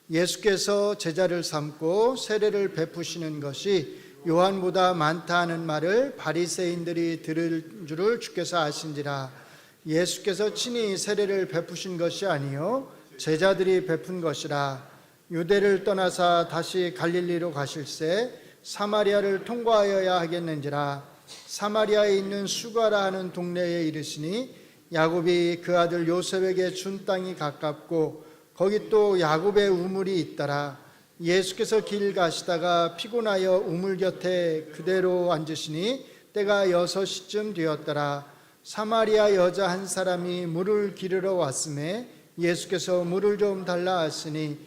예수께서 제자를 삼고 세례를 베푸시는 것이 요한보다 많다 하는 말을 바리새인들이 들을 줄을 주께서 아신지라. 예수께서 친히 세례를 베푸신 것이 아니요 제자들이 베푼 것이라. 유대를 떠나사 다시 갈릴리로 가실새 사마리아를 통과하여야 하겠는지라. 사마리아에 있는 수가라 하는 동네에 이르시니 야곱이 그 아들 요셉에게 준 땅이 가깝고 거기 또 야곱의 우물이 있더라. 예수께서 길 가시다가 피곤하여 우물 곁에 그대로 앉으시니 때가 6시쯤 되었더라. 사마리아 여자 한 사람이 물을 기르러 왔음에 예수께서 물을 좀 달라 하시니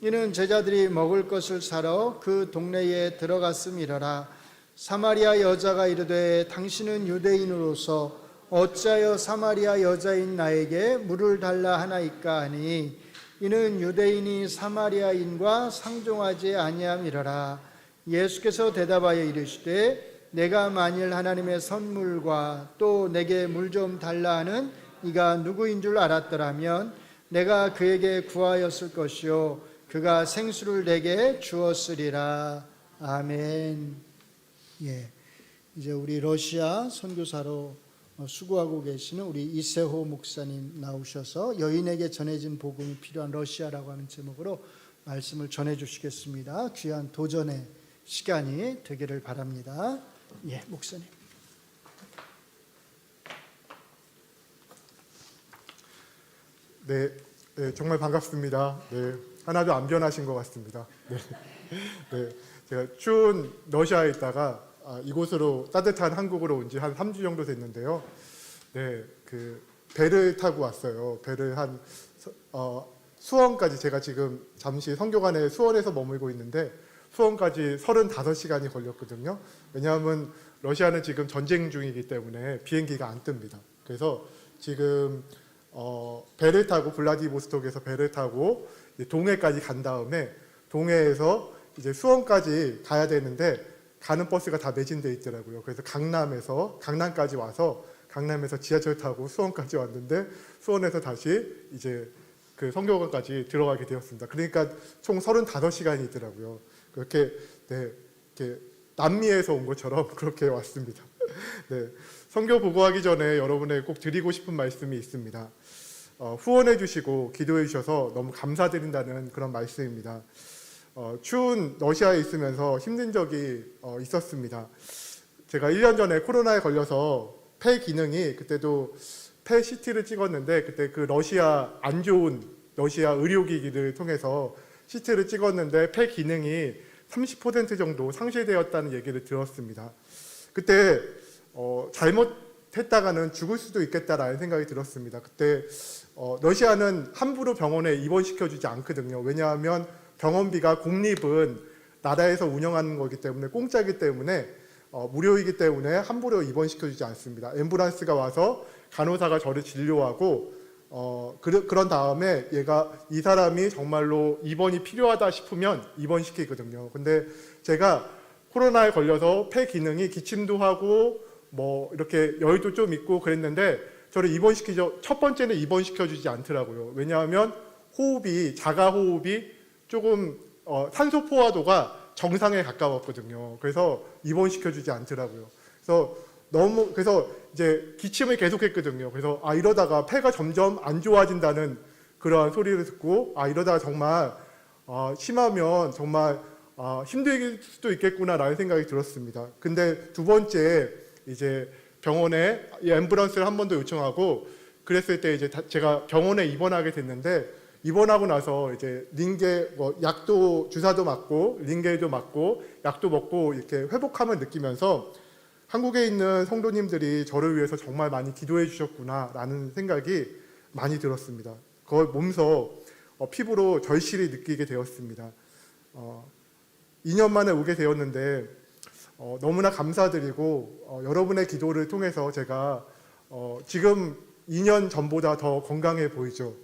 이는 제자들이 먹을 것을 사러 그 동네에 들어갔음이러라. 사마리아 여자가 이르되 당신은 유대인으로서 어찌하여 사마리아 여자인 나에게 물을 달라 하나이까 하니 이는 유대인이 사마리아인과 상종하지 아니함이러라. 예수께서 대답하여 이르시되 내가 만일 하나님의 선물과 또 내게 물 좀 달라 하는 이가 누구인 줄 알았더라면 내가 그에게 구하였을 것이요 그가 생수를 내게 주었으리라. 아멘. 이제 우리 러시아 선교사로 수고하고 계시는 우리 이세호 목사님 나오셔서 여인에게 전해진 복음이 필요한 러시아라고 하는 제목으로 말씀을 전해 주시겠습니다. 귀한 도전의 시간이 되기를 바랍니다. 목사님. 네, 정말 반갑습니다. 하나도 안 변하신 것 같습니다. 제가 추운 러시아에 있다가 이곳으로 따뜻한 한국으로 온 지 한 3주 정도 됐는데요. 그 배를 타고 왔어요. 배를 한 수원까지, 제가 지금 잠시 선교관에 수원에서 머물고 있는데 수원까지 35시간이 걸렸거든요. 왜냐하면 러시아는 지금 전쟁 중이기 때문에 비행기가 안 뜹니다. 그래서 지금 배를 타고 블라디보스톡에서 배를 타고 동해까지 간 다음에 동해에서 이제 수원까지 가야 되는데 가는 버스가 다 매진돼 있더라고요. 그래서 강남까지 와서 강남에서 지하철 타고 수원까지 왔는데 수원에서 다시 이제 그 선교관까지 들어가게 되었습니다. 그러니까 총 35시간이 있더라고요. 그렇게 남미에서 온 것처럼 그렇게 왔습니다. 선교 보고하기 전에 여러분에게 꼭 드리고 싶은 말씀이 있습니다. 후원해 주시고 기도해 주셔서 너무 감사드린다는 그런 말씀입니다. 추운 러시아에 있으면서 힘든 적이 있었습니다. 제가 1년 전에 코로나에 걸려서 폐 기능이, 그때도 폐 CT를 찍었는데 그때 그 러시아 안 좋은 러시아 의료기기를 통해서 CT를 찍었는데 폐 기능이 30% 정도 상실되었다는 얘기를 들었습니다. 그때 잘못했다가는 죽을 수도 있겠다라는 생각이 들었습니다. 그때 러시아는 함부로 병원에 입원시켜주지 않거든요. 왜냐하면 병원비가 공립은 나라에서 운영하는 거기 때문에 공짜이기 때문에 무료이기 때문에 함부로 입원시켜주지 않습니다. 앰뷸런스가 와서 간호사가 저를 진료하고 그런 다음에 이 사람이 정말로 입원이 필요하다 싶으면 입원시키거든요. 근데 제가 코로나에 걸려서 폐 기능이 기침도 하고 뭐 이렇게 열도 좀 있고 그랬는데 저를 첫 번째는 입원시켜주지 않더라고요. 왜냐하면 자가 호흡이 조금 산소 포화도가 정상에 가까웠거든요. 그래서 입원시켜주지 않더라고요. 그래서 이제 기침을 계속했거든요. 그래서 이러다가 폐가 점점 안 좋아진다는 그러한 소리를 듣고 이러다가 정말 심하면 정말 힘들 수도 있겠구나라는 생각이 들었습니다. 근데 두 번째 이제 병원에 앰뷸런스를 한 번 더 요청하고 그랬을 때 이제 제가 병원에 입원하게 됐는데 입원하고 나서 이제 약도 주사도 맞고 링겔도 맞고 약도 먹고 이렇게 회복함을 느끼면서 한국에 있는 성도님들이 저를 위해서 정말 많이 기도해 주셨구나라는 생각이 많이 들었습니다. 그걸 몸소 피부로 절실히 느끼게 되었습니다. 2년 만에 오게 되었는데 너무나 감사드리고 여러분의 기도를 통해서 제가 지금 2년 전보다 더 건강해 보이죠.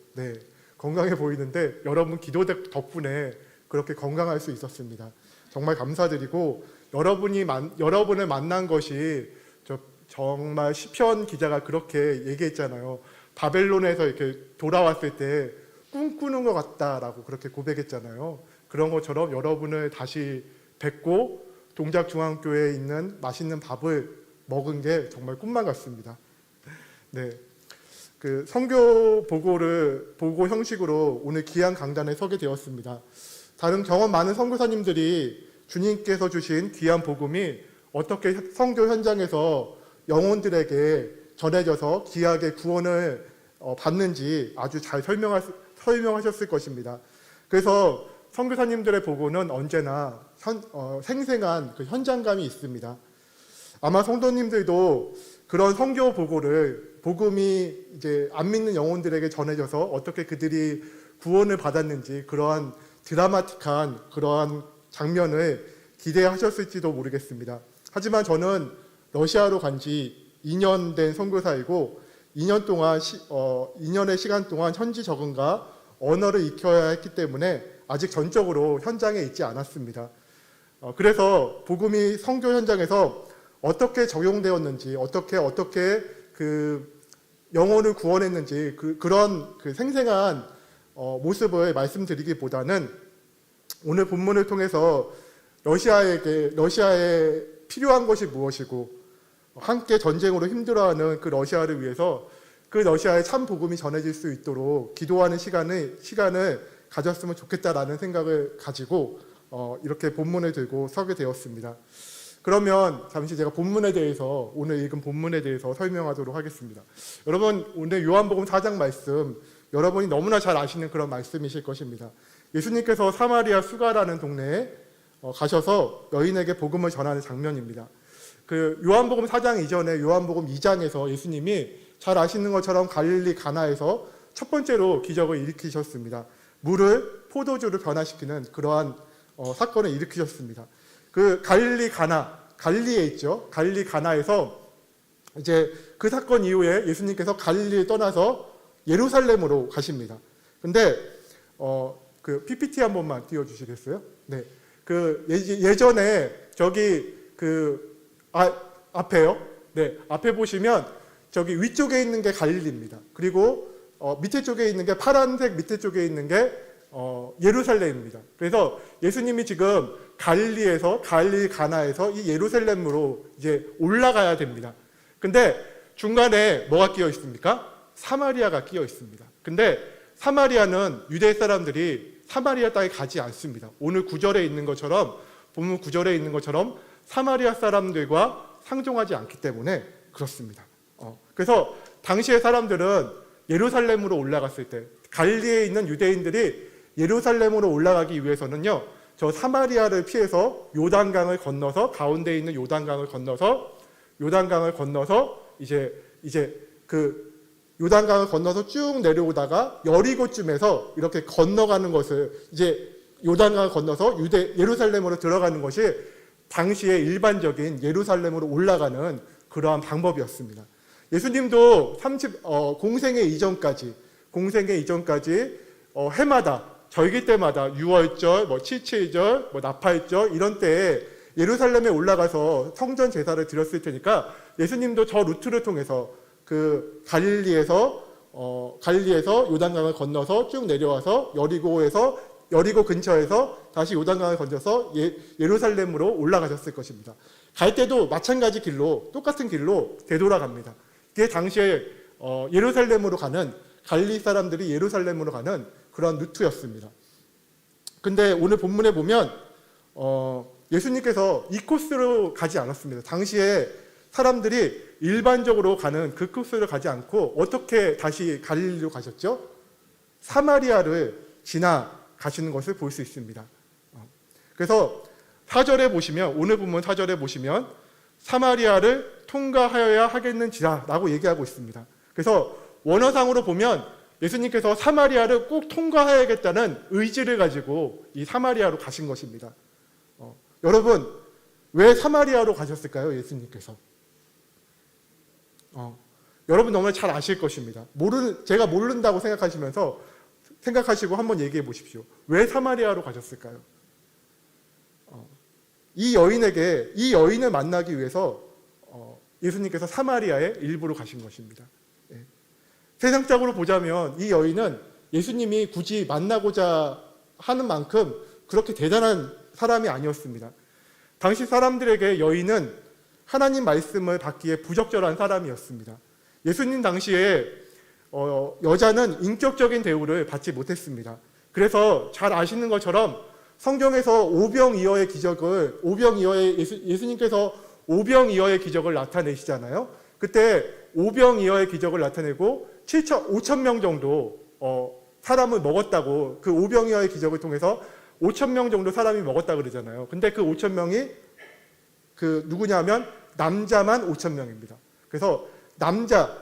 건강해 보이는데 여러분 기도 덕분에 그렇게 건강할 수 있었습니다. 정말 감사드리고 여러분을 만난 것이 정말 시편 기자가 그렇게 얘기했잖아요. 바벨론에서 이렇게 돌아왔을 때 꿈꾸는 것 같다라고 그렇게 고백했잖아요. 그런 것처럼 여러분을 다시 뵙고 동작중앙교회에 있는 맛있는 밥을 먹은 게 정말 꿈만 같습니다. 네, 그 선교 보고 형식으로 오늘 귀한 강단에 서게 되었습니다. 다른 경험 많은 선교사님들이 주님께서 주신 귀한 복음이 어떻게 선교 현장에서 영혼들에게 전해져서 귀하게 구원을 받는지 아주 잘 설명하셨을 것입니다. 그래서 선교사님들의 보고는 언제나 생생한 그 현장감이 있습니다. 아마 성도님들도 그런 선교 복음이 이제 안 믿는 영혼들에게 전해져서 어떻게 그들이 구원을 받았는지 그러한 드라마틱한 그러한 장면을 기대하셨을지도 모르겠습니다. 하지만 저는 러시아로 간 지 2년 된 선교사이고 2년의 시간 동안 현지 적응과 언어를 익혀야 했기 때문에 아직 전적으로 현장에 있지 않았습니다. 그래서 복음이 선교 현장에서 어떻게 적용되었는지, 어떻게 그 영혼을 구원했는지 그런 그 생생한 모습을 말씀드리기보다는 오늘 본문을 통해서 러시아에 필요한 것이 무엇이고 함께 전쟁으로 힘들어하는 그 러시아를 위해서 그 러시아의 참 복음이 전해질 수 있도록 기도하는 시간을 가졌으면 좋겠다라는 생각을 가지고 이렇게 본문을 들고 서게 되었습니다. 그러면 잠시 제가 오늘 읽은 본문에 대해서 설명하도록 하겠습니다. 여러분, 오늘 요한복음 4장 말씀 여러분이 너무나 잘 아시는 그런 말씀이실 것입니다. 예수님께서 사마리아 수가라는 동네에 가셔서 여인에게 복음을 전하는 장면입니다. 그 요한복음 4장 이전에 요한복음 2장에서 예수님이 잘 아시는 것처럼 갈릴리 가나에서 첫 번째로 기적을 일으키셨습니다. 물을 포도주로 변화시키는 그러한 사건을 일으키셨습니다. 그 갈릴리에 있죠. 갈릴리 가나에서 이제 그 사건 이후에 예수님께서 갈릴리를 떠나서 예루살렘으로 가십니다. 근데 그 PPT 한 번만 띄워주시겠어요? 네. 그 예전에 저기 앞에요. 네, 앞에 보시면 저기 위쪽에 있는 게 갈릴리입니다. 그리고 밑에 쪽에 있는 게 파란색 밑에 쪽에 있는 게 예루살렘입니다. 그래서 예수님이 지금 갈릴리 가나에서 이 예루살렘으로 이제 올라가야 됩니다. 근데 중간에 뭐가 끼어 있습니까? 사마리아가 끼어 있습니다. 근데 사마리아는 유대 사람들이 사마리아 땅에 가지 않습니다. 오늘 구절에 있는 것처럼 본문 구절에 있는 것처럼 사마리아 사람들과 상종하지 않기 때문에 그렇습니다. 그래서 당시의 사람들은 예루살렘으로 올라갔을 때 갈릴리에 있는 유대인들이 예루살렘으로 올라가기 위해서는요, 저 사마리아를 피해서 요단강을 건너서 가운데 있는 요단강을 건너서 이제 그 요단강을 건너서 쭉 내려오다가 여리고쯤에서 이렇게 건너가는 것을 이제 요단강을 건너서 예루살렘으로 들어가는 것이 당시의 일반적인 예루살렘으로 올라가는 그러한 방법이었습니다. 예수님도 공생의 이전까지 해마다 절기 때마다 유월절, 칠칠절, 나팔절 이런 때에 예루살렘에 올라가서 성전 제사를 드렸을 테니까 예수님도 저 루트를 통해서 그 갈릴리에서 요단강을 건너서 쭉 내려와서 여리고 근처에서 다시 요단강을 건너서 예루살렘으로 올라가셨을 것입니다. 갈 때도 마찬가지 길로 똑같은 길로 되돌아갑니다. 그게 당시에 갈릴리 사람들이 예루살렘으로 가는 그런 루트였습니다. 근데 오늘 본문에 보면 예수님께서 이 코스로 가지 않았습니다. 당시에 사람들이 일반적으로 가는 그 코스를 가지 않고 어떻게 다시 갈릴리로 가셨죠? 사마리아를 지나가시는 것을 볼 수 있습니다. 그래서 오늘 본문 4절에 보시면 사마리아를 통과하여야 하겠는지라 라고 얘기하고 있습니다. 그래서 원어상으로 보면 예수님께서 사마리아를 꼭 통과해야겠다는 의지를 가지고 이 사마리아로 가신 것입니다. 여러분, 왜 사마리아로 가셨을까요? 예수님께서. 여러분 너무 잘 아실 것입니다. 제가 모른다고 생각하시고 한번 얘기해 보십시오. 왜 사마리아로 가셨을까요? 이 여인을 만나기 위해서 예수님께서 사마리아의 일부로 가신 것입니다. 세상적으로 보자면 이 여인은 예수님이 굳이 만나고자 하는 만큼 그렇게 대단한 사람이 아니었습니다. 당시 사람들에게 여인은 하나님 말씀을 받기에 부적절한 사람이었습니다. 예수님 당시에 여자는 인격적인 대우를 받지 못했습니다. 그래서 잘 아시는 것처럼 성경에서 오병이어의 기적을 예수님께서 오병이어의 기적을 나타내시잖아요. 그때 오병이어의 기적을 나타내고 5천 명 정도 사람을 먹었다고, 그 오병이어의 기적을 통해서 5천 명 정도 사람이 먹었다고 그러잖아요. 근데 그 5천 명이 누구냐면 남자만 5천 명입니다. 그래서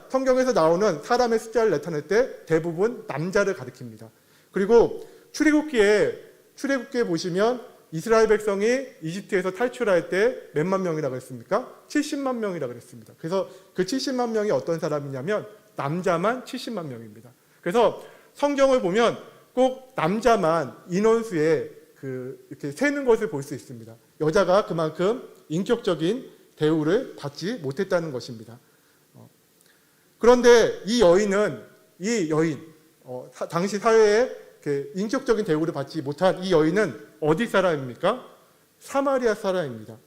성경에서 나오는 사람의 숫자를 나타낼 때 대부분 남자를 가리킵니다. 그리고 출애굽기에 보시면 이스라엘 백성이 이집트에서 탈출할 때 몇만 명이라고 했습니까? 70만 명이라고 했습니다. 그래서 그 70만 명이 어떤 사람이냐면 남자만 70만 명입니다. 그래서 성경을 보면 꼭 남자만 인원수에 이렇게 세는 것을 볼 수 있습니다. 여자가 그만큼 인격적인 대우를 받지 못했다는 것입니다. 그런데 이 여인, 당시 사회에 인격적인 대우를 받지 못한 이 여인은 어디 사람입니까? 사마리아 사람입니다.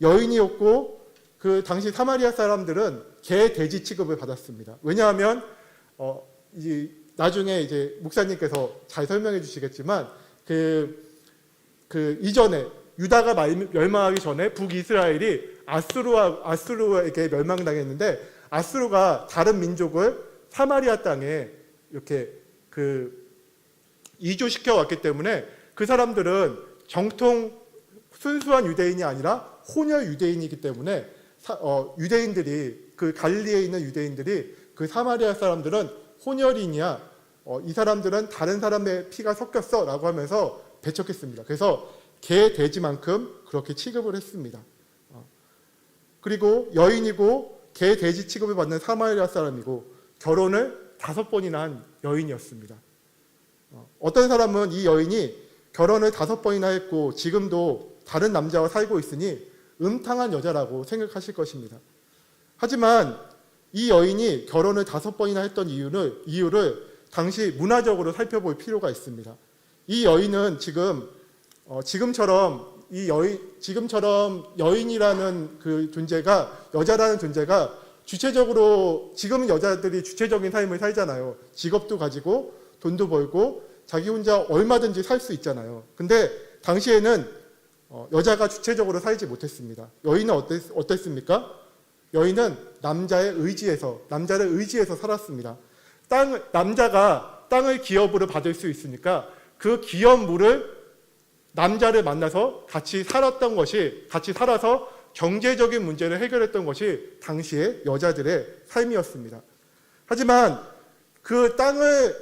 여인이었고 그 당시 사마리아 사람들은 개, 돼지 취급을 받았습니다. 왜냐하면 나중에 이제 목사님께서 잘 설명해 주시겠지만 이전에 유다가 멸망하기 전에 북이스라엘이 아수르에게 멸망당했는데, 아수르가 다른 민족을 사마리아 땅에 이렇게 이주시켜 왔기 때문에 그 사람들은 정통 순수한 유대인이 아니라 혼혈 유대인이기 때문에 유대인들이, 그 갈릴리에 있는 유대인들이 그 사마리아 사람들은 혼혈이냐, 이 사람들은 다른 사람의 피가 섞였어 라고 하면서 배척했습니다. 그래서 개, 돼지만큼 그렇게 취급을 했습니다. 그리고 여인이고 개, 돼지 취급을 받는 사마리아 사람이고 결혼을 5번이나 한 여인이었습니다. 어떤 사람은 이 여인이 결혼을 5번이나 했고 지금도 다른 남자와 살고 있으니 음탕한 여자라고 생각하실 것입니다. 하지만 이 여인이 결혼을 5번이나 했던 이유를 당시 문화적으로 살펴볼 필요가 있습니다. 이 여인은 지금처럼 여인이라는 그 존재가, 여자라는 존재가 주체적으로, 지금은 여자들이 주체적인 삶을 살잖아요. 직업도 가지고 돈도 벌고 자기 혼자 얼마든지 살 수 있잖아요. 근데 당시에는 여자가 주체적으로 살지 못했습니다. 여인은 어땠습니까? 여인은 남자를 의지해서 살았습니다. 남자가 땅을 기업으로 받을 수 있으니까 그 기업물을 남자를 만나서 같이 살아서 경제적인 문제를 해결했던 것이 당시의 여자들의 삶이었습니다. 하지만 그 땅을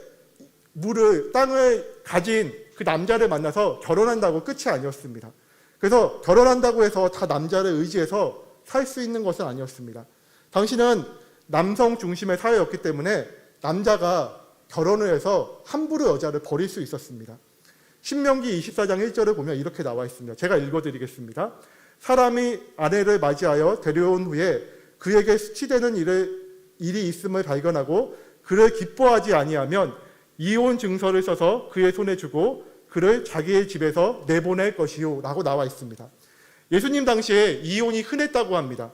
가진 그 남자를 만나서 결혼한다고 끝이 아니었습니다. 그래서 결혼한다고 해서 다 남자를 의지해서 살 수 있는 것은 아니었습니다. 당시는 남성 중심의 사회였기 때문에 남자가 결혼을 해서 함부로 여자를 버릴 수 있었습니다. 신명기 24장 1절을 보면 이렇게 나와 있습니다. 제가 읽어드리겠습니다. 사람이 아내를 맞이하여 데려온 후에 그에게 수치되는 일이 있음을 발견하고 그를 기뻐하지 아니하면 이혼 증서를 써서 그의 손에 주고 그를 자기의 집에서 내보낼 것이요 라고 나와 있습니다. 예수님 당시에 이혼이 흔했다고 합니다.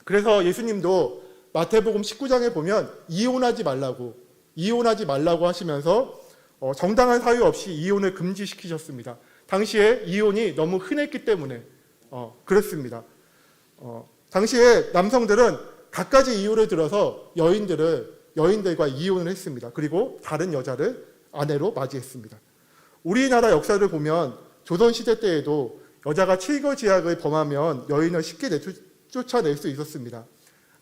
그래서 예수님도 마태복음 19장에 보면 이혼하지 말라고 하시면서 정당한 사유 없이 이혼을 금지시키셨습니다. 당시에 이혼이 너무 흔했기 때문에 그렇습니다. 당시에 남성들은 갖가지 이유를 들어서 여인들과 이혼을 했습니다. 그리고 다른 여자를 아내로 맞이했습니다. 우리나라 역사를 보면 조선시대 때에도 여자가 칠거지약을 범하면 여인을 쉽게 쫓아낼 수 있었습니다.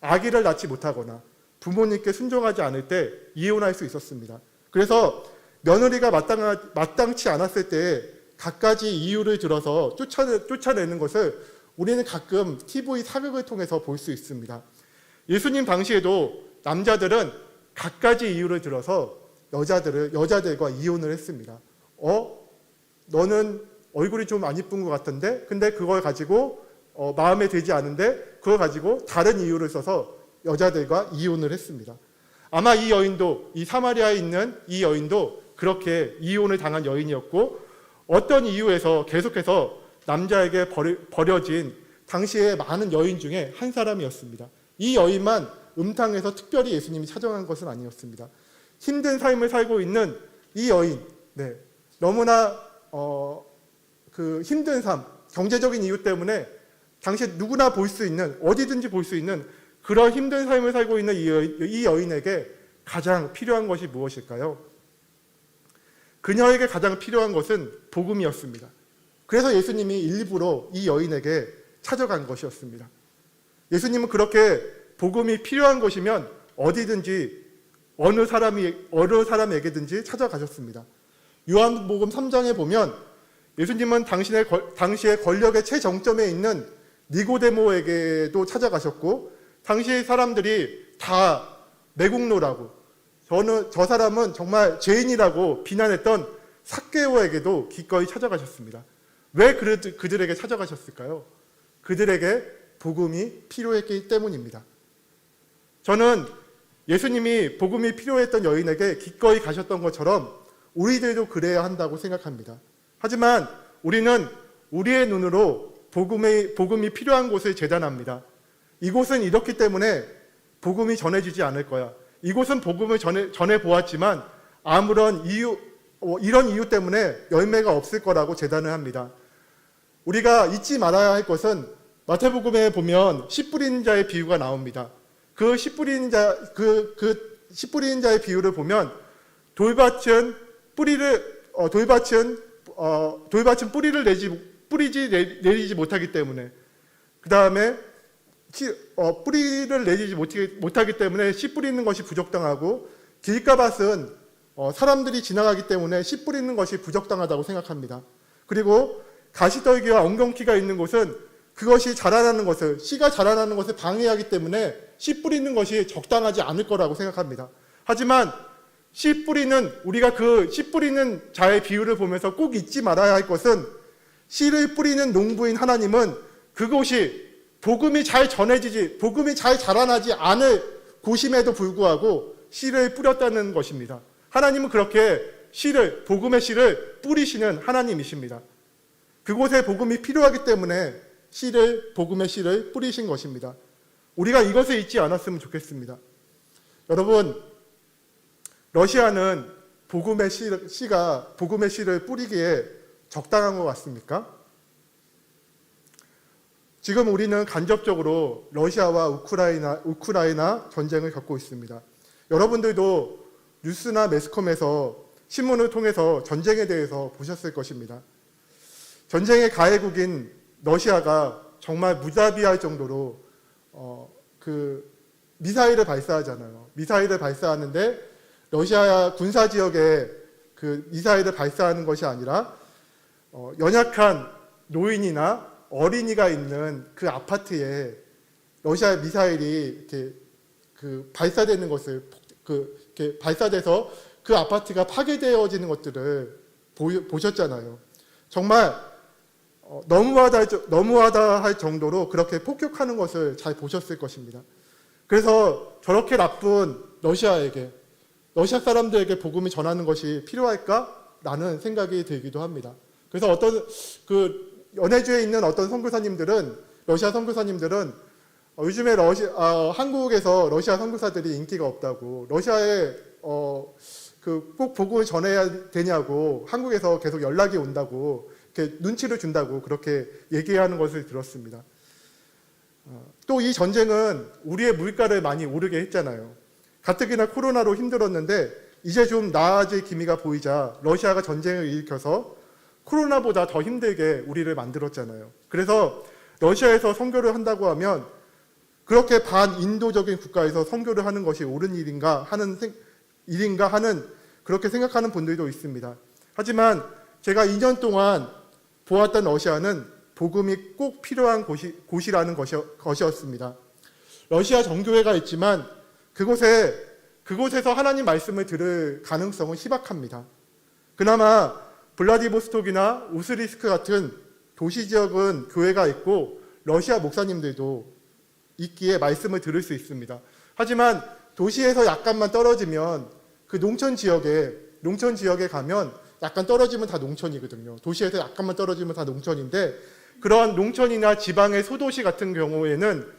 아기를 낳지 못하거나 부모님께 순종하지 않을 때 이혼할 수 있었습니다. 그래서 며느리가 마땅치 않았을 때 갖가지 이유를 들어서 쫓아내는 것을 우리는 가끔 TV 사극을 통해서 볼 수 있습니다. 예수님 당시에도 남자들은 갖가지 이유를 들어서 여자들과 이혼을 했습니다. 너는 얼굴이 좀 안 이쁜 것 같은데, 근데 그걸 가지고 마음에 들지 않은데 그걸 가지고 다른 이유를 써서 여자들과 이혼을 했습니다. 아마 이 여인도, 이 사마리아에 있는 이 여인도 그렇게 이혼을 당한 여인이었고 어떤 이유에서 계속해서 남자에게 버려진 당시에 많은 여인 중에 한 사람이었습니다. 이 여인만 음탕에서 특별히 예수님이 찾아간 것은 아니었습니다. 힘든 삶을 살고 있는 이 여인, 너무나 그 힘든 삶, 경제적인 이유 때문에 당시에 누구나 볼 수 있는, 어디든지 볼 수 있는 그런 힘든 삶을 살고 있는 이 여인에게 가장 필요한 것이 무엇일까요? 그녀에게 가장 필요한 것은 복음이었습니다. 그래서 예수님이 일부러 이 여인에게 찾아간 것이었습니다. 예수님은 그렇게 복음이 필요한 것이면 어디든지 어느 사람에게든지 찾아가셨습니다. 요한복음 3장에 보면 예수님은 당시의 권력의 최정점에 있는 니고데모에게도 찾아가셨고 당시 사람들이 다 매국노라고 저 사람은 정말 죄인이라고 비난했던 삭개오에게도 기꺼이 찾아가셨습니다. 왜 그들에게 찾아가셨을까요? 그들에게 복음이 필요했기 때문입니다. 저는 예수님이 복음이 필요했던 여인에게 기꺼이 가셨던 것처럼 우리들도 그래야 한다고 생각합니다. 하지만 우리는 우리의 눈으로 복음이 필요한 곳을 재단합니다. 이곳은 이렇기 때문에 복음이 전해지지 않을 거야. 이곳은 복음을 전해 보았지만 아무런 이런 이유 때문에 열매가 없을 거라고 재단을 합니다. 우리가 잊지 말아야 할 것은 마태복음에 보면 씨 뿌리는 자의 비유가 나옵니다. 그 씨 뿌리는 자의 비유를 보면 돌밭은 뿌리를 내리지 못하기 때문에 그 다음에 뿌리를 내리지 못하기 때문에 씨 뿌리는 것이 부적당하고 길가밭은 사람들이 지나가기 때문에 씨 뿌리는 것이 부적당하다고 생각합니다. 그리고 가시떨기와 엉겅퀴가 있는 곳은 그것이 자라나는 것을 씨가 자라나는 것을 방해하기 때문에 씨 뿌리는 것이 적당하지 않을 거라고 생각합니다. 하지만 우리가 그 씨 뿌리는 자의 비유를 보면서 꼭 잊지 말아야 할 것은 씨를 뿌리는 농부인 하나님은 그곳이 복음이 잘 자라나지 않을 곳임에도 불구하고 씨를 뿌렸다는 것입니다. 하나님은 그렇게 복음의 씨를 뿌리시는 하나님이십니다. 그곳에 복음이 필요하기 때문에 복음의 씨를 뿌리신 것입니다. 우리가 이것을 잊지 않았으면 좋겠습니다. 여러분, 러시아는 복음의 씨를 뿌리기에 적당한 것 같습니까? 지금 우리는 간접적으로 러시아와 우크라이나 전쟁을 겪고 있습니다. 여러분들도 뉴스나 매스컴에서 신문을 통해서 전쟁에 대해서 보셨을 것입니다. 전쟁의 가해국인 러시아가 정말 무자비할 정도로 미사일을 발사하잖아요. 미사일을 발사하는데 러시아 군사 지역에 그 미사일을 발사하는 것이 아니라 연약한 노인이나 어린이가 있는 그 아파트에 러시아 미사일이 이렇게 발사되는 것을 이렇게 발사돼서 그 아파트가 파괴되어지는 것들을 보셨잖아요. 정말 너무하다 할 정도로 그렇게 폭격하는 것을 잘 보셨을 것입니다. 그래서 저렇게 나쁜 러시아 사람들에게 복음을 전하는 것이 필요할까라는 생각이 들기도 합니다. 그래서 연해주에 있는 어떤 러시아 선교사님들은 요즘에 한국에서 러시아 선교사들이 인기가 없다고, 러시아에 꼭 복음을 전해야 되냐고 한국에서 계속 연락이 온다고 이렇게 눈치를 준다고 그렇게 얘기하는 것을 들었습니다. 또 이 전쟁은 우리의 물가를 많이 오르게 했잖아요. 가뜩이나 코로나로 힘들었는데 이제 좀 나아질 기미가 보이자 러시아가 전쟁을 일으켜서 코로나보다 더 힘들게 우리를 만들었잖아요. 그래서 러시아에서 선교를 한다고 하면 그렇게 반인도적인 국가에서 선교를 하는 것이 옳은 일인가 하는 그렇게 생각하는 분들도 있습니다. 하지만 제가 2년 동안 보았던 러시아는 복음이 꼭 필요한 곳이라는 것이었습니다. 러시아 정교회가 있지만 그곳에서 하나님 말씀을 들을 가능성은 희박합니다. 그나마 블라디보스톡이나 우스리스크 같은 도시 지역은 교회가 있고 러시아 목사님들도 있기에 말씀을 들을 수 있습니다. 하지만 도시에서 약간만 떨어지면 그 농촌 지역에 가면 약간 떨어지면 다 농촌이거든요. 도시에서 약간만 떨어지면 다 농촌인데, 그런 농촌이나 지방의 소도시 같은 경우에는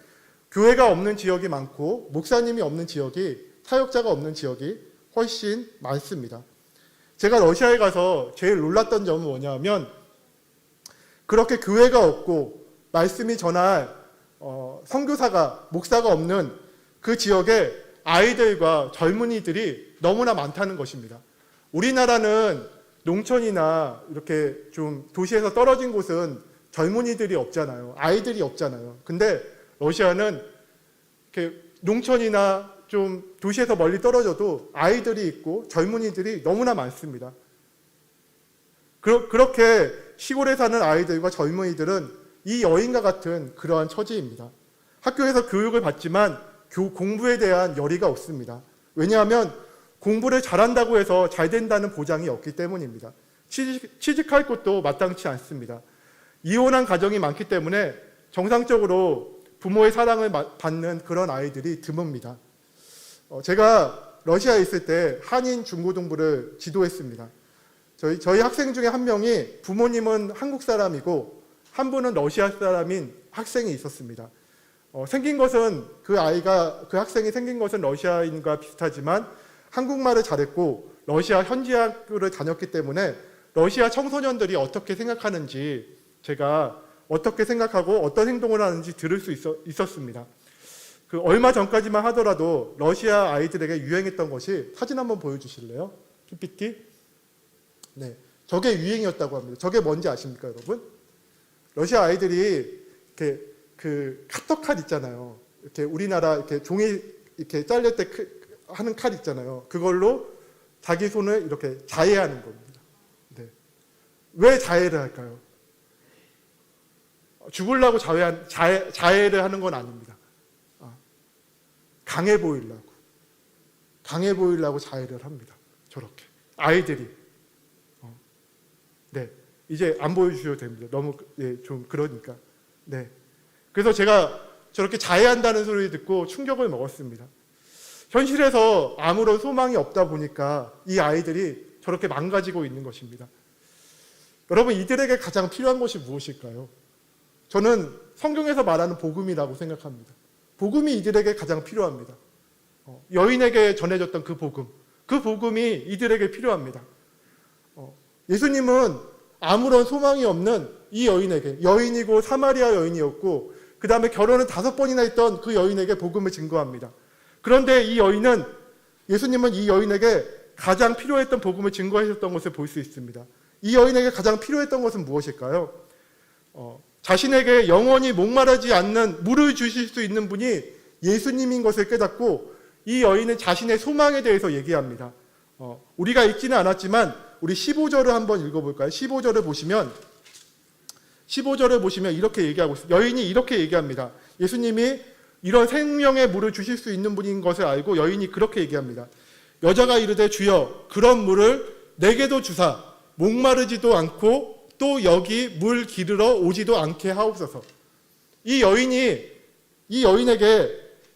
교회가 없는 지역이 많고 목사님이 없는 지역이, 사역자가 없는 지역이 훨씬 많습니다. 제가 러시아에 가서 제일 놀랐던 점은 뭐냐면, 그렇게 교회가 없고 말씀이 전할 선교사가, 목사가 없는 그 지역에 아이들과 젊은이들이 너무나 많다는 것입니다. 우리나라는 농촌이나 이렇게 좀 도시에서 떨어진 곳은 젊은이들이 없잖아요. 아이들이 없잖아요. 근데 러시아는 이렇게 농촌이나 좀 도시에서 멀리 떨어져도 아이들이 있고 젊은이들이 너무나 많습니다. 그렇게 시골에 사는 아이들과 젊은이들은 이 여인과 같은 그러한 처지입니다. 학교에서 교육을 받지만 공부에 대한 열의가 없습니다. 왜냐하면 공부를 잘한다고 해서 잘 된다는 보장이 없기 때문입니다. 취직할 곳도 마땅치 않습니다. 이혼한 가정이 많기 때문에 정상적으로 부모의 사랑을 받는 그런 아이들이 드뭅니다. 제가 러시아에 있을 때 한인 중고등부를 지도했습니다. 저희 학생 중에 한 명이 부모님은 한국 사람이고 한 분은 러시아 사람인 학생이 있었습니다. 생긴 것은 그 학생이 생긴 것은 러시아인과 비슷하지만 한국말을 잘했고 러시아 현지 학교를 다녔기 때문에 러시아 청소년들이 어떻게 생각하는지, 제가 어떻게 생각하고 어떤 행동을 하는지 들을 수 있었습니다. 얼마 전까지만 하더라도 러시아 아이들에게 유행했던 것이, 사진 한번 보여주실래요? PPT. 네, 저게 유행이었다고 합니다. 저게 뭔지 아십니까, 여러분? 러시아 아이들이 이렇게 그 카터 칼 있잖아요. 이렇게 우리나라 이렇게 종이 이렇게 잘릴 때 하는 칼 있잖아요. 그걸로 자기 손을 이렇게 자해하는 겁니다. 네. 왜 자해를 할까요? 죽으려고 자해를 하는 건 아닙니다. 강해 보이려고 자해를 합니다. 저렇게 아이들이. 네, 이제 안 보여주셔도 됩니다. 너무 좀 그러니까. 네, 그래서 제가 저렇게 자해한다는 소리 듣고 충격을 먹었습니다. 현실에서 아무런 소망이 없다 보니까 이 아이들이 저렇게 망가지고 있는 것입니다. 여러분, 이들에게 가장 필요한 것이 무엇일까요? 저는 성경에서 말하는 복음이라고 생각합니다. 복음이 이들에게 가장 필요합니다. 여인에게 전해졌던 그 복음이 이들에게 필요합니다. 예수님은 아무런 소망이 없는 이 여인에게, 여인이고 사마리아 여인이었고 그 다음에 결혼을 5번이나 했던 그 여인에게 복음을 증거합니다. 그런데 예수님은 이 여인에게 가장 필요했던 복음을 증거하셨던 것을 볼 수 있습니다. 이 여인에게 가장 필요했던 것은 무엇일까요? 자신에게 영원히 목마르지 않는 물을 주실 수 있는 분이 예수님인 것을 깨닫고 이 여인은 자신의 소망에 대해서 얘기합니다. 우리가 읽지는 않았지만 우리 15절을 한번 읽어볼까요? 15절을 보시면 이렇게 얘기하고 있어요. 여인이 이렇게 얘기합니다. 예수님이 이런 생명의 물을 주실 수 있는 분인 것을 알고 여인이 그렇게 얘기합니다. 여자가 이르되 주여 그런 물을 내게도 주사 목마르지도 않고 또 여기 물 기르러 오지도 않게 하옵소서. 이 여인에게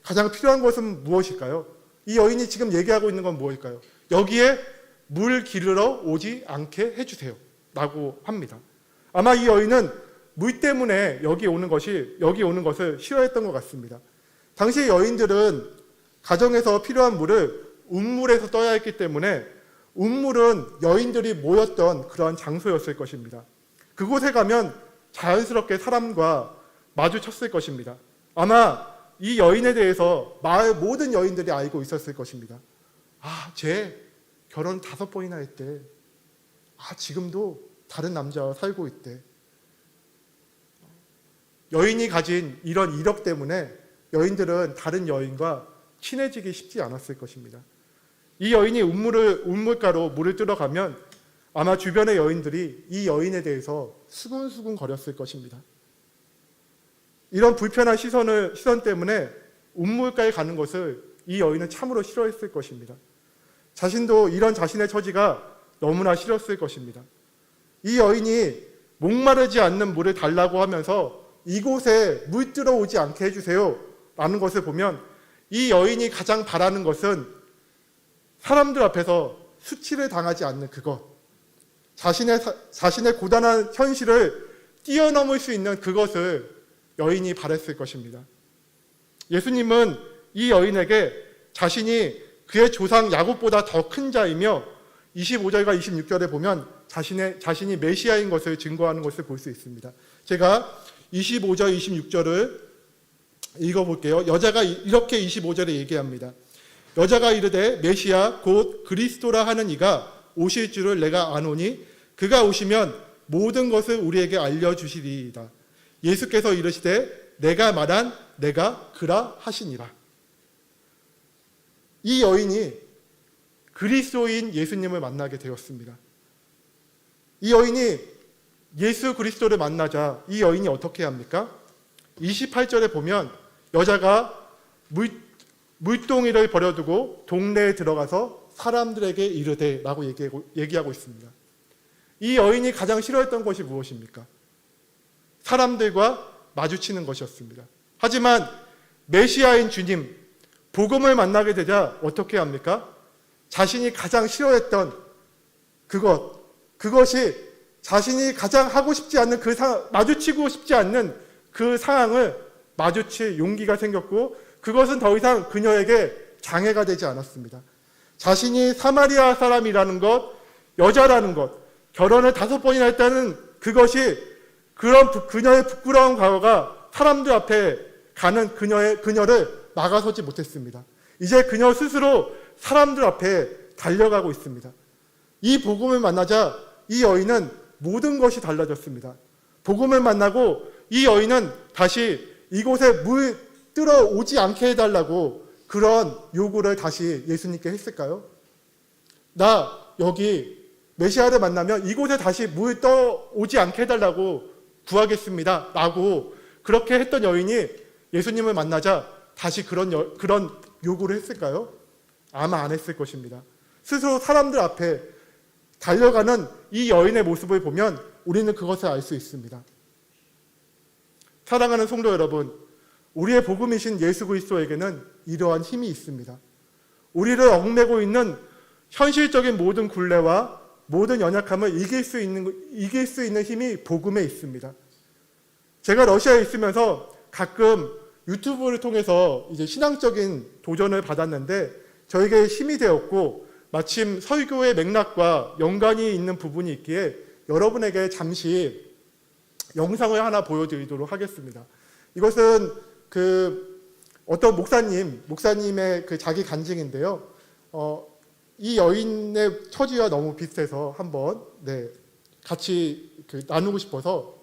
가장 필요한 것은 무엇일까요? 이 여인이 지금 얘기하고 있는 건 무엇일까요? 여기에 물 기르러 오지 않게 해주세요 라고 합니다. 아마 이 여인은 물 때문에 여기 오는 것을 싫어했던 것 같습니다. 당시 여인들은 가정에서 필요한 물을 운물에서 떠야 했기 때문에 운물은 여인들이 모였던 그러한 장소였을 것입니다. 그곳에 가면 자연스럽게 사람과 마주쳤을 것입니다. 아마 이 여인에 대해서 마을 모든 여인들이 알고 있었을 것입니다. 쟤 결혼 5번이나 했대. 지금도 다른 남자와 살고 있대. 여인이 가진 이런 이력 때문에 여인들은 다른 여인과 친해지기 쉽지 않았을 것입니다. 이 여인이 운물가로 물을 뜯어가면 아마 주변의 여인들이 이 여인에 대해서 수근수근 거렸을 것입니다. 이런 불편한 시선 때문에 운물가에 가는 것을 이 여인은 참으로 싫어했을 것입니다. 자신도 이런 자신의 처지가 너무나 싫었을 것입니다. 이 여인이 목마르지 않는 물을 달라고 하면서 이곳에 물 들어오지 않게 해주세요 라는 것을 보면 이 여인이 가장 바라는 것은 사람들 앞에서 수치를 당하지 않는 그것, 자신의 고단한 현실을 뛰어넘을 수 있는 그것을 여인이 바랬을 것입니다. 예수님은 이 여인에게 자신이 그의 조상 야곱보다 더 큰 자이며 25절과 26절에 보면 자신이 메시아인 것을 증거하는 것을 볼 수 있습니다. 제가 25절, 26절을 읽어볼게요. 여자가 이렇게 25절에 얘기합니다. 여자가 이르되 메시아 곧 그리스도라 하는 이가 오실 줄을 내가 아노니 그가 오시면 모든 것을 우리에게 알려주시리이다. 예수께서 이르시되 내가 말한 내가 그라 하시니라. 이 여인이 그리스도인 예수님을 만나게 되었습니다. 이 여인이 예수 그리스도를 만나자 이 여인이 어떻게 합니까? 28절에 보면 여자가 물동이를 버려두고 동네에 들어가서 사람들에게 이르되 라고 얘기하고 있습니다. 이 여인이 가장 싫어했던 것이 무엇입니까? 사람들과 마주치는 것이었습니다. 하지만 메시아인 주님, 복음을 만나게 되자 어떻게 합니까? 자신이 가장 싫어했던 그것이 자신이 가장 하고 싶지 않는 그 상황, 마주치고 싶지 않는 그 상황을 마주칠 용기가 생겼고 그것은 더 이상 그녀에게 장애가 되지 않았습니다. 자신이 사마리아 사람이라는 것, 여자라는 것, 결혼을 5번이나 했다는 그것이 그녀의 부끄러운 과거가 사람들 앞에 가는 그녀를 막아서지 못했습니다. 이제 그녀 스스로 사람들 앞에 달려가고 있습니다. 이 복음을 만나자 이 여인은 모든 것이 달라졌습니다. 복음을 만나고 이 여인은 다시 이곳에 물 들어 오지 않게 해달라고 그런 요구를 다시 예수님께 했을까요? 나 여기 메시아를 만나면 이곳에 다시 물 떠오지 않게 해달라고 구하겠습니다 라고 그렇게 했던 여인이 예수님을 만나자 다시 그런 요구를 했을까요? 아마 안 했을 것입니다. 스스로 사람들 앞에 달려가는 이 여인의 모습을 보면 우리는 그것을 알 수 있습니다. 사랑하는 성도 여러분, 우리의 복음이신 예수 그리스도에게는 이러한 힘이 있습니다. 우리를 얽매고 있는 현실적인 모든 굴레와 모든 연약함을 이길 수 있는 힘이 복음에 있습니다. 제가 러시아에 있으면서 가끔 유튜브를 통해서 이제 신앙적인 도전을 받았는데 저에게 힘이 되었고 마침 설교의 맥락과 연관이 있는 부분이 있기에 여러분에게 잠시 영상을 하나 보여드리도록 하겠습니다. 이것은 어떤 목사님의 자기 간증인데요. 이 여인의 처지와 너무 비슷해서 한번 같이 나누고 싶어서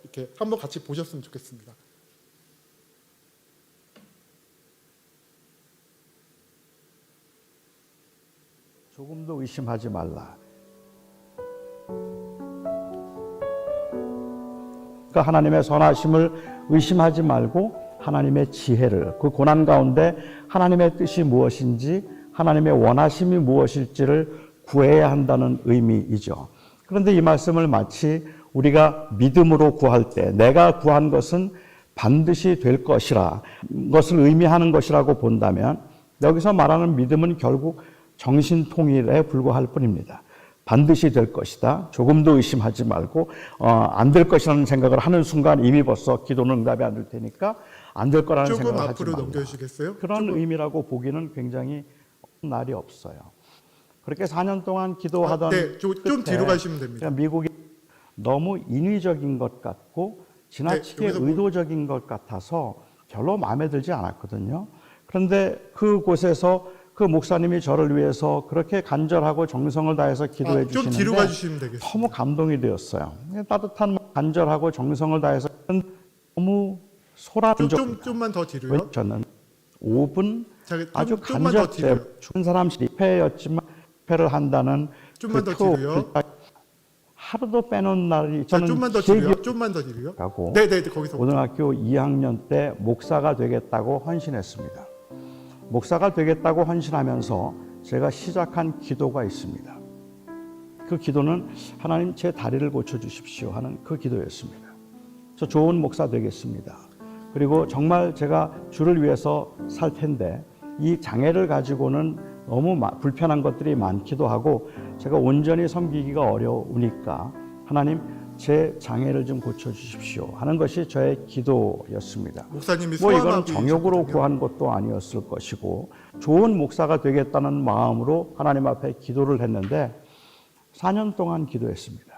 이렇게 한번 같이 보셨으면 좋겠습니다. 조금도 의심하지 말라. 그러니까 하나님의 선하심을 의심하지 말고 하나님의 지혜를, 그 고난 가운데 하나님의 뜻이 무엇인지 하나님의 원하심이 무엇일지를 구해야 한다는 의미이죠. 그런데 이 말씀을 마치 우리가 믿음으로 구할 때 내가 구한 것은 반드시 될 것이라 것을 의미하는 것이라고 본다면 여기서 말하는 믿음은 결국 정신통일에 불과할 뿐입니다. 반드시 될 것이다. 조금도 의심하지 말고 안 될 것이라는 생각을 하는 순간 이미 벌써 기도는 응답이 안 될 테니까 안 될 거라는 생각을 하지 말라. 조금 앞으로 넘겨주시겠어요? 그런 의미라고 보기는 굉장히 날이 없어요. 그렇게 4년 동안 기도하던 좀 뒤로 가시면 됩니다. 미국이 너무 인위적인 것 같고 지나치게 의도적인 것 같아서 별로 마음에 들지 않았거든요. 그런데 그곳에서 그 목사님이 저를 위해서 그렇게 간절하고 정성을 다해서 기도해 주시는데 좀 뒤로 가주시면 되겠습니다. 너무 감동이 되었어요. 따뜻한 간절하고 정성을 다해서 너무 소란스럽습니다. 좀만 더 뒤로요. 저는 5분 아주 좀만 더 뒤로요. 죽은 사람 실패였지만 실패를 한다는 좀만 더 뒤로요. 하루도 빼놓은 날이 저는 좀만 더 뒤로요. 하고 네, 거기서 고등학교 2학년 때 목사가 되겠다고 헌신했습니다. 목사가 되겠다고 헌신하면서 제가 시작한 기도가 있습니다. 그 기도는 하나님 제 다리를 고쳐주십시오 하는 그 기도였습니다. 저 좋은 목사 되겠습니다. 그리고 정말 제가 주를 위해서 살 텐데 이 장애를 가지고는 너무 불편한 것들이 많기도 하고 제가 온전히 섬기기가 어려우니까 하나님 제 장애를 좀 고쳐주십시오 하는 것이 저의 기도였습니다. 목사님이 뭐 이건 소원하고 정욕으로 계셨거든요. 구한 것도 아니었을 것이고 좋은 목사가 되겠다는 마음으로 하나님 앞에 기도를 했는데 4년 동안 기도했습니다.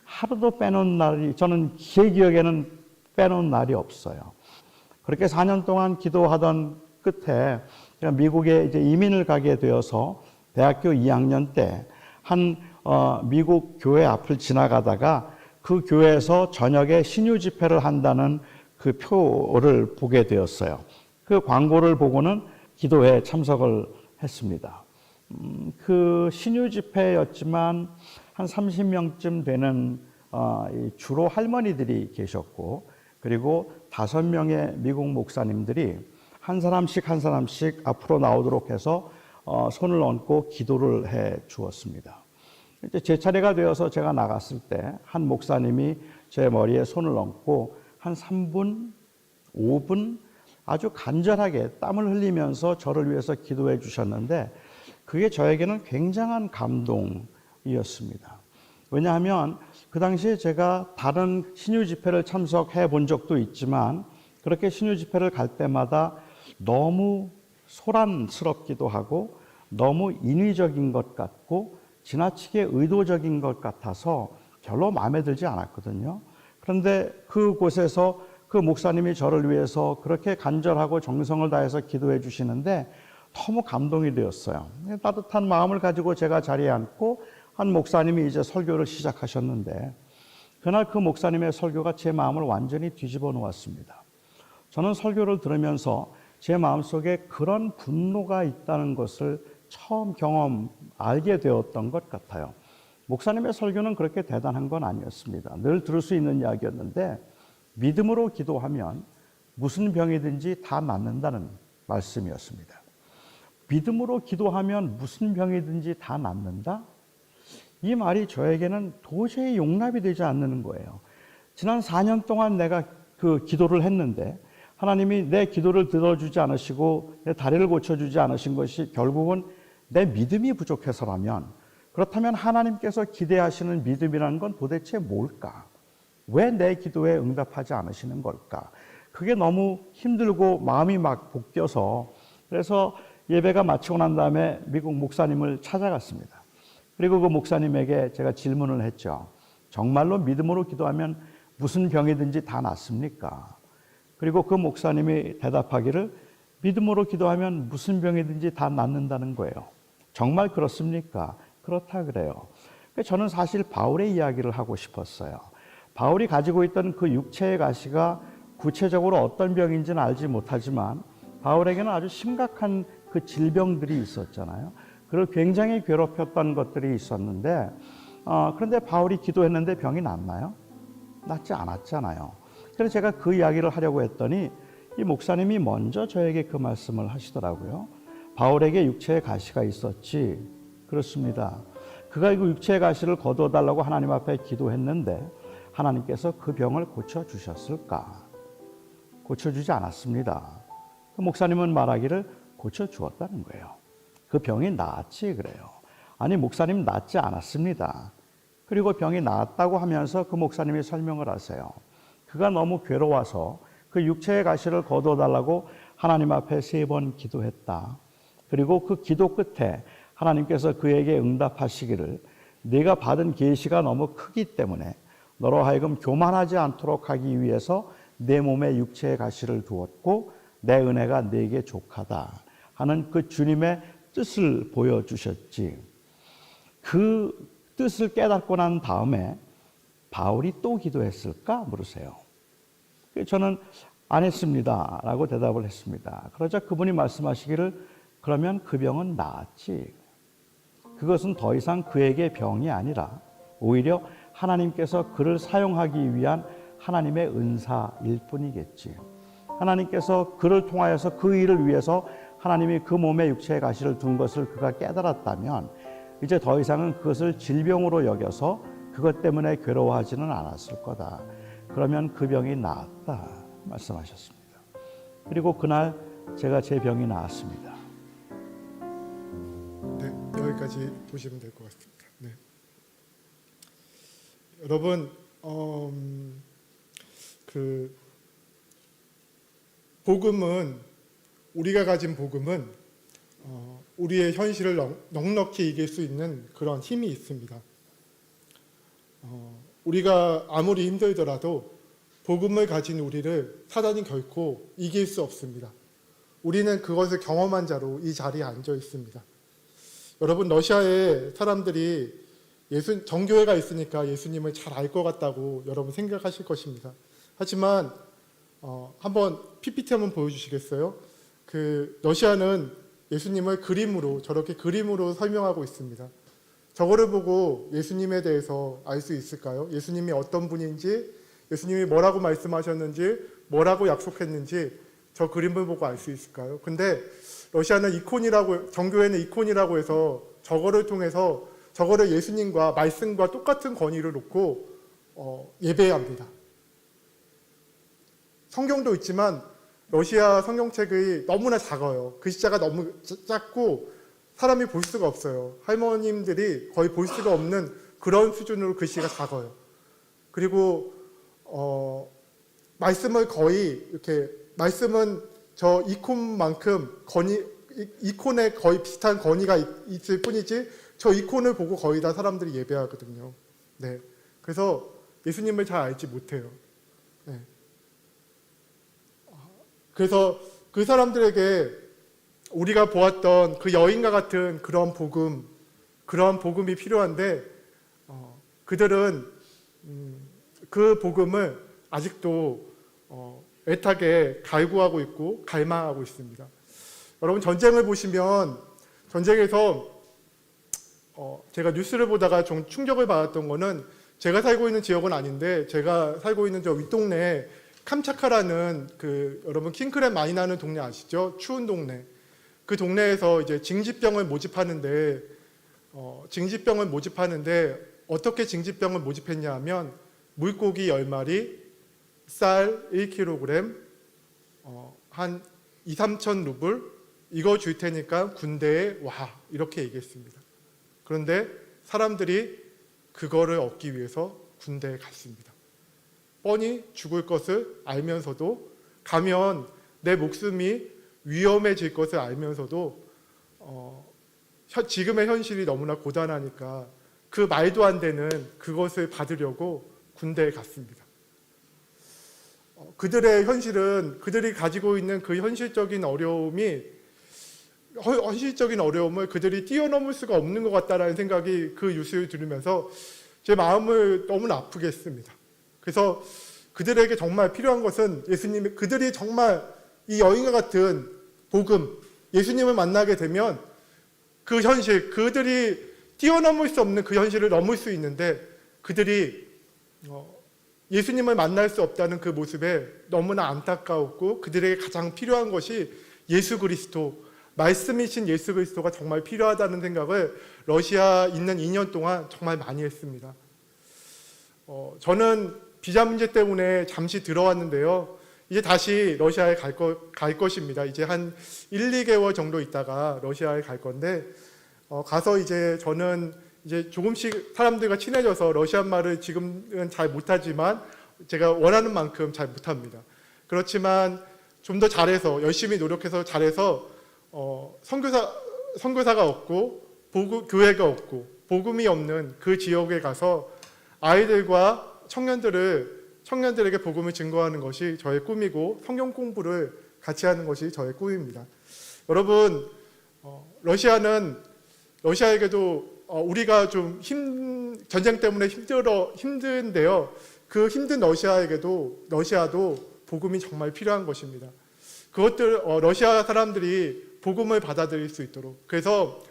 하루도 빼놓은 날이 저는 제 기억에는 빼놓은 날이 없어요. 그렇게 4년 동안 기도하던 끝에 제가 미국에 이제 이민을 가게 되어서 대학교 2학년 때 한 미국 교회 앞을 지나가다가 그 교회에서 저녁에 신유 집회를 한다는 그 표를 보게 되었어요. 그 광고를 보고는 기도회에 참석을 했습니다. 그 신유 집회였지만 한 30명쯤 되는 주로 할머니들이 계셨고 그리고 5명의 미국 목사님들이 한 사람씩 앞으로 나오도록 해서 손을 얹고 기도를 해 주었습니다. 이제 제 차례가 되어서 제가 나갔을 때 한 목사님이 제 머리에 손을 얹고 한 3분, 5분 아주 간절하게 땀을 흘리면서 저를 위해서 기도해 주셨는데 그게 저에게는 굉장한 감동이었습니다. 왜냐하면 그 당시에 제가 다른 신유 집회를 참석해 본 적도 있지만 그렇게 신유 집회를 갈 때마다 너무 소란스럽기도 하고 너무 인위적인 것 같고 지나치게 의도적인 것 같아서 별로 마음에 들지 않았거든요. 그런데 그곳에서 그 목사님이 저를 위해서 그렇게 간절하고 정성을 다해서 기도해 주시는데 너무 감동이 되었어요. 따뜻한 마음을 가지고 제가 자리에 앉고 한 목사님이 이제 설교를 시작하셨는데 그날 그 목사님의 설교가 제 마음을 완전히 뒤집어 놓았습니다. 저는 설교를 들으면서 제 마음속에 그런 분노가 있다는 것을 처음 알게 되었던 것 같아요. 목사님의 설교는 그렇게 대단한 건 아니었습니다. 늘 들을 수 있는 이야기였는데 믿음으로 기도하면 무슨 병이든지 다 낫는다는 말씀이었습니다. 믿음으로 기도하면 무슨 병이든지 다 낫는다? 이 말이 저에게는 도저히 용납이 되지 않는 거예요. 지난 4년 동안 내가 그 기도를 했는데 하나님이 내 기도를 들어주지 않으시고 내 다리를 고쳐주지 않으신 것이 결국은 내 믿음이 부족해서라면 그렇다면 하나님께서 기대하시는 믿음이라는 건 도대체 뭘까? 왜 내 기도에 응답하지 않으시는 걸까? 그게 너무 힘들고 마음이 막 볶여서 그래서 예배가 마치고 난 다음에 미국 목사님을 찾아갔습니다. 그리고 그 목사님에게 제가 질문을 했죠. 정말로 믿음으로 기도하면 무슨 병이든지 다 낫습니까? 그리고 그 목사님이 대답하기를 믿음으로 기도하면 무슨 병이든지 다 낫는다는 거예요. 정말 그렇습니까? 그렇다 그래요. 저는 사실 바울의 이야기를 하고 싶었어요. 바울이 가지고 있던 그 육체의 가시가 구체적으로 어떤 병인지는 알지 못하지만 바울에게는 아주 심각한 그 질병들이 있었잖아요. 그걸 굉장히 괴롭혔던 것들이 있었는데 그런데 바울이 기도했는데 병이 낫나요? 낫지 않았잖아요. 그래서 제가 그 이야기를 하려고 했더니 이 목사님이 먼저 저에게 그 말씀을 하시더라고요. 바울에게 육체의 가시가 있었지. 그렇습니다. 그가 그 육체의 가시를 거두어달라고 하나님 앞에 기도했는데 하나님께서 그 병을 고쳐주셨을까? 고쳐주지 않았습니다. 그 목사님은 말하기를 고쳐주었다는 거예요. 그 병이 나았지 그래요. 아니 목사님 낫지 않았습니다. 그리고 병이 나았다고 하면서 그 목사님이 설명을 하세요. 그가 너무 괴로워서 그 육체의 가시를 거두어달라고 하나님 앞에 3번 기도했다. 그리고 그 기도 끝에 하나님께서 그에게 응답하시기를 네가 받은 계시가 너무 크기 때문에 너로 하여금 교만하지 않도록 하기 위해서 내 몸에 육체의 가시를 두었고 내 은혜가 네게 족하다 하는 그 주님의 뜻을 보여주셨지. 그 뜻을 깨닫고 난 다음에 바울이 또 기도했을까 물으세요. 저는 안 했습니다 라고 대답을 했습니다. 그러자 그분이 말씀하시기를 그러면 그 병은 나았지. 그것은 더 이상 그에게 병이 아니라 오히려 하나님께서 그를 사용하기 위한 하나님의 은사일 뿐이겠지. 하나님께서 그를 통하여서 그 일을 위해서 하나님이 그 몸에 육체의 가시를 둔 것을 그가 깨달았다면 이제 더 이상은 그것을 질병으로 여겨서 그것 때문에 괴로워하지는 않았을 거다. 그러면 그 병이 나았다 말씀하셨습니다. 그리고 그날 제가 제 병이 나았습니다. 네, 여기까지 보시면 될 것 같습니다. 네. 여러분, 그 복음은, 우리가 가진 복음은 우리의 현실을 넉넉히 이길 수 있는 그런 힘이 있습니다. 우리가 아무리 힘들더라도 복음을 가진 우리를 사단이 결코 이길 수 없습니다. 우리는 그것을 경험한 자로 이 자리에 앉아 있습니다. 여러분, 러시아의 사람들이 정교회가 있으니까 예수님을 잘 알 것 같다고 여러분 생각하실 것입니다. 하지만 한번 PPT 한번 보여주시겠어요? 그 러시아는 예수님을 그림으로, 저렇게 그림으로 설명하고 있습니다. 저거를 보고 예수님에 대해서 알 수 있을까요? 예수님이 어떤 분인지, 예수님이 뭐라고 말씀하셨는지, 뭐라고 약속했는지 저 그림을 보고 알 수 있을까요? 근데 러시아는 이콘이라고, 정교회는 이콘이라고 해서 저거를 통해서 저거를 예수님과 말씀과 똑같은 권위를 놓고 예배합니다. 성경도 있지만 러시아 성경책이 너무나 작아요. 글자가 너무 작고 사람이 볼 수가 없어요. 할머님들이 거의 볼 수가 없는 그런 수준으로 글씨가 작아요. 그리고 말씀을 거의 이렇게, 말씀은 저 이콘만큼 이콘에 거의 비슷한 권위가 있을 뿐이지 저 이콘을 보고 거의 다 사람들이 예배하거든요. 네, 그래서 예수님을 잘 알지 못해요. 네. 그래서 그 사람들에게 우리가 보았던 그 여인과 같은 그런 복음이 필요한데 그들은 그 복음을 아직도 애타게 갈구하고 있고 갈망하고 있습니다. 여러분, 전쟁을 보시면 전쟁에서 제가 뉴스를 보다가 좀 충격을 받았던 거는, 제가 살고 있는 지역은 아닌데 제가 살고 있는 저 윗동네에 캄차카라는, 그 여러분 킹크랩 많이 나는 동네 아시죠? 추운 동네. 그 동네에서 이제 징집병을 모집하는데 어떻게 징집병을 모집했냐 하면 물고기 10마리, 쌀 1kg, 한 2-3천 루블 이거 줄 테니까 군대에 와, 이렇게 얘기했습니다. 그런데 사람들이 그거를 얻기 위해서 군대에 갔습니다. 뻔히 죽을 것을 알면서도, 가면 내 목숨이 위험해질 것을 알면서도 지금의 현실이 너무나 고단하니까 그 말도 안 되는 그것을 받으려고 군대에 갔습니다. 그들의 현실은, 그들이 가지고 있는 그 현실적인 어려움을 그들이 뛰어넘을 수가 없는 것 같다라는 생각이 그 뉴스를 들으면서 제 마음을 너무나 아프게 했습니다. 그래서 그들에게 정말 필요한 것은 예수님이, 그들이 정말 이 여인과 같은 복음, 예수님을 만나게 되면 그 현실, 그들이 뛰어넘을 수 없는 그 현실을 넘을 수 있는데, 그들이 예수님을 만날 수 없다는 그 모습에 너무나 안타까웠고, 그들에게 가장 필요한 것이 예수 그리스도, 말씀이신 예수 그리스도가 정말 필요하다는 생각을 러시아 있는 2년 동안 정말 많이 했습니다. 저는 비자 문제 때문에 잠시 들어왔는데요. 이제 다시 러시아에 갈 것입니다. 이제 한 1-2개월 정도 있다가 러시아에 갈 건데, 가서 이제 저는 이제 조금씩 사람들과 친해져서 러시아 말을 지금은 잘 못하지만 제가 원하는 만큼 잘 못합니다. 그렇지만 좀 더 잘해서, 열심히 노력해서 잘해서 선교사가 없고 교회가 없고 복음이 없는 그 지역에 가서 아이들과 청년들에게 복음을 증거하는 것이 저의 꿈이고, 성경 공부를 같이 하는 것이 저의 꿈입니다. 여러분, 러시아에게도 우리가 좀 전쟁 때문에 힘든데요. 그 힘든 러시아도 복음이 정말 필요한 것입니다. 러시아 사람들이 복음을 받아들일 수 있도록. 그래서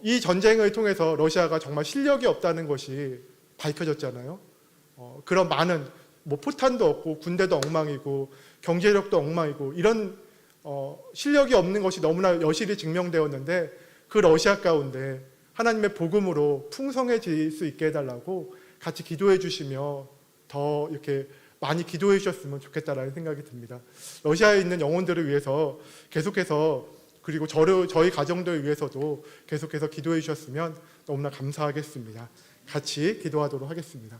이 전쟁을 통해서 러시아가 정말 실력이 없다는 것이 밝혀졌잖아요. 그런 많은 포탄도 없고 군대도 엉망이고 경제력도 엉망이고 이런 실력이 없는 것이 너무나 여실히 증명되었는데, 그 러시아 가운데 하나님의 복음으로 풍성해질 수 있게 해달라고 같이 기도해 주시며 더 이렇게 많이 기도해 주셨으면 좋겠다라는 생각이 듭니다. 러시아에 있는 영혼들을 위해서 계속해서, 그리고 저희 가정들 위해서도 계속해서 기도해 주셨으면 너무나 감사하겠습니다. 같이 기도하도록 하겠습니다.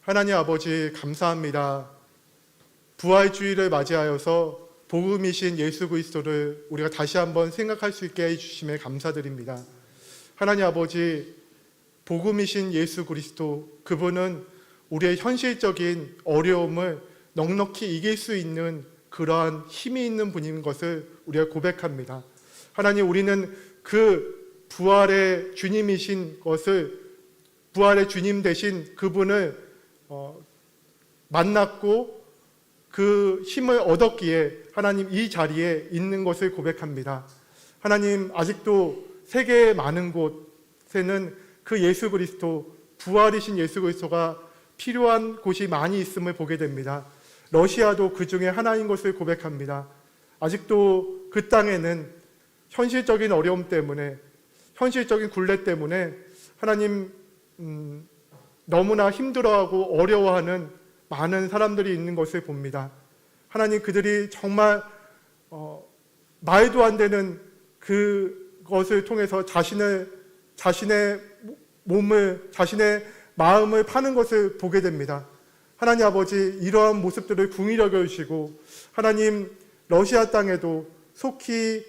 하나님 아버지, 감사합니다. 부활주의를 맞이하여서 복음이신 예수 그리스도를 우리가 다시 한번 생각할 수 있게 해주심에 감사드립니다. 하나님 아버지, 복음이신 예수 그리스도, 그분은 우리의 현실적인 어려움을 넉넉히 이길 수 있는 그러한 힘이 있는 분인 것을 우리가 고백합니다. 하나님, 우리는 그 부활의 주님이신 것을, 부활의 주님 되신 그분을 만났고 그 힘을 얻었기에 하나님 이 자리에 있는 것을 고백합니다. 하나님, 아직도 세계의 많은 곳에는 그 예수 그리스도, 부활이신 예수 그리스도가 필요한 곳이 많이 있음을 보게 됩니다. 러시아도 그 중에 하나인 것을 고백합니다. 아직도 그 땅에는 현실적인 어려움 때문에, 현실적인 굴레 때문에 하나님 너무나 힘들어하고 어려워하는 많은 사람들이 있는 것을 봅니다. 하나님, 그들이 정말 말도 안 되는 그것을 통해서 자신의 몸을, 자신의 마음을 파는 것을 보게 됩니다. 하나님 아버지, 이러한 모습들을 긍휼히 여겨주시고 하나님, 러시아 땅에도 속히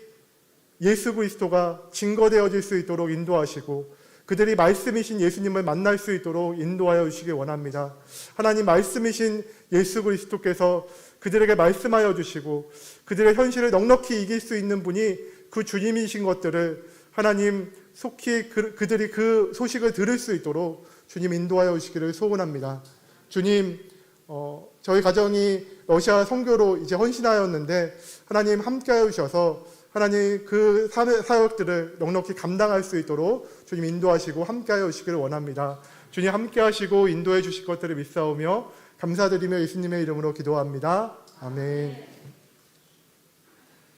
예수 그리스도가 증거되어질 수 있도록 인도하시고 그들이 말씀이신 예수님을 만날 수 있도록 인도하여 주시기 원합니다. 하나님, 말씀이신 예수 그리스도께서 그들에게 말씀하여 주시고 그들의 현실을 넉넉히 이길 수 있는 분이 그 주님이신 것들을 하나님 속히 그들이 그 소식을 들을 수 있도록 주님 인도하여 주시기를 소원합니다. 주님, 저희 가정이 러시아 선교로 이제 헌신하였는데 하나님 함께하여 주셔서 하나님 그 사역들을 넉넉히 감당할 수 있도록 주님 인도하시고 함께하여 주시기를 원합니다. 주님 함께하시고 인도해 주실 것들을 믿사오며 감사드리며 예수님의 이름으로 기도합니다. 아멘.